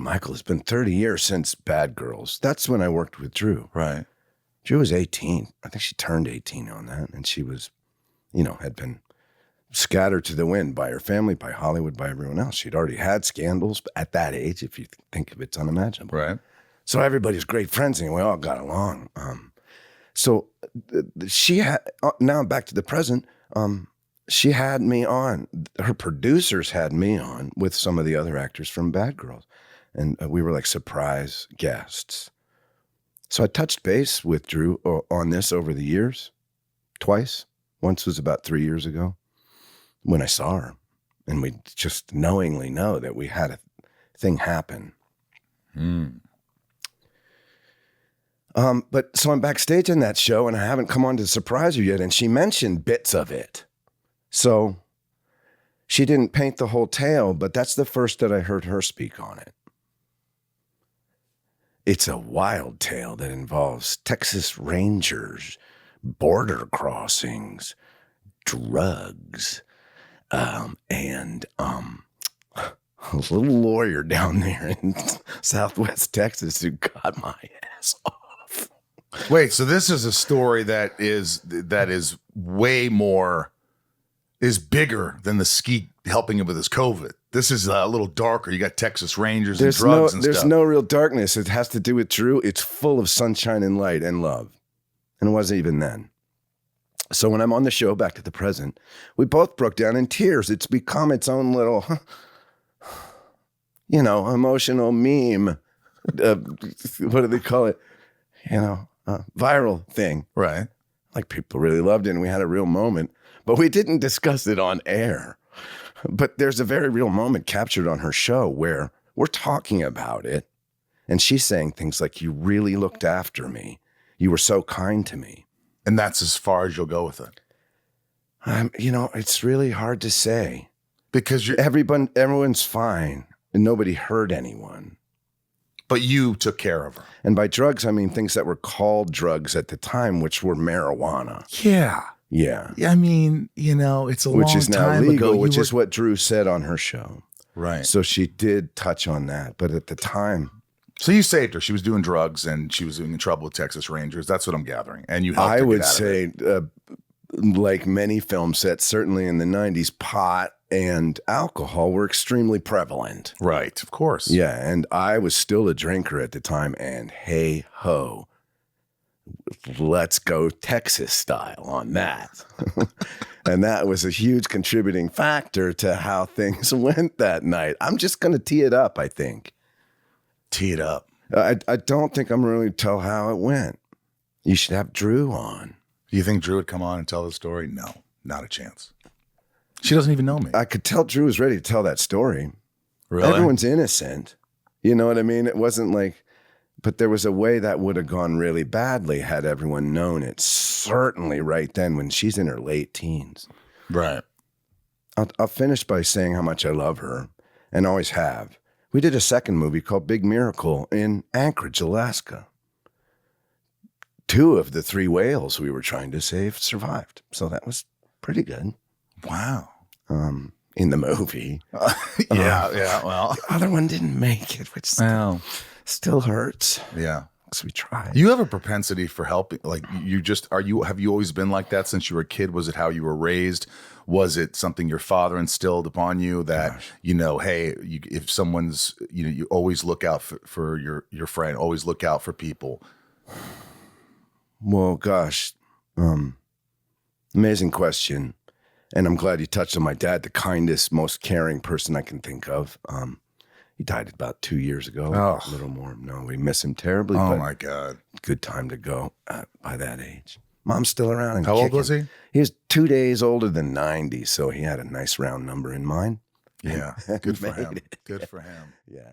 Michael, it's been 30 years since Bad Girls. That's when I worked with Drew. Right. Drew was 18. I think she turned 18 on that. And she was, had been scattered to the wind by her family, by Hollywood, by everyone else. She'd already had scandals at that age, if you think of it, it's unimaginable. Right. So everybody's great friends and we all got along. So she had, now back to the present, she had me on, her producers had me on with some of the other actors from Bad Girls. And we were like surprise guests. So I touched base with Drew on this over the years, twice. Once was about 3 years ago when I saw her. And we just knowingly know that we had a thing happen. But so I'm backstage in that show and I haven't come on to surprise her yet. And she mentioned bits of it. So she didn't paint the whole tale, but that's the first that I heard her speak on it. It's a wild tale that involves Texas Rangers, border crossings, drugs, and a little lawyer down there in Southwest Texas who got my ass off. Wait, so this is a story that is way more, is bigger than the ski helping him with his COVID. This is a little darker. You got Texas Rangers and drugs and stuff. There's no real darkness. It has to do with Drew. It's full of sunshine and light and love. And it wasn't even then. So when I'm on the show, back to the present, we both broke down in tears. It's become its own little, emotional meme. What do they call it? Viral thing. Right. Like people really loved it and we had a real moment. But we didn't discuss it on air. But there's a very real moment captured on her show where we're talking about it. And she's saying things like, you really looked after me. You were so kind to me. And that's as far as you'll go with it. It's really hard to say. Because everyone's fine and nobody hurt anyone. But you took care of her. And by drugs, I mean things that were called drugs at the time, which were marijuana. Yeah. Yeah. I mean, it's a long time ago. Which is now legal, which is what Drew said on her show. Right. So she did touch on that. But at the time. So you saved her. She was doing drugs and she was in trouble with Texas Rangers. That's what I'm gathering. And you helped her get out of it. I would say, like many film sets, certainly in the 90s, pot and alcohol were extremely prevalent. Right. Of course. Yeah. And I was still a drinker at the time. And hey ho. Let's go Texas style on that. And that was a huge contributing factor to how things went that night. I'm just going to tee it up, I think. Tee it up. I don't think I'm really tell how it went. You should have Drew on. Do you think Drew would come on and tell the story? No, not a chance. She doesn't even know me. I could tell Drew was ready to tell that story. Really? Everyone's innocent. You know what I mean? It wasn't like... But there was a way that would have gone really badly had everyone known it. Certainly right then when she's in her late teens. Right. I'll finish by saying how much I love her and always have. We did a second movie called Big Miracle in Anchorage, Alaska. 2 of the 3 whales we were trying to save survived. So that was pretty good. Wow. In the movie. Yeah. Well, the other one didn't make it, which still hurts. Yeah. Because we tried. You have a propensity for helping. Like have you always been like that since you were a kid? Was it how you were raised? Was it something your father instilled upon you that, hey, if someone's, you always look out for your friend, always look out for people? Well, gosh, amazing question. And I'm glad you touched on my dad, the kindest, most caring person I can think of. He died about 2 years ago, a little more. No, we miss him terribly. Oh, but my God. Good time to go by that age. Mom's still around. And how old was he? He was 2 days older than 90, so he had a nice round number in mind. Yeah, good for him. Good for him. Yeah.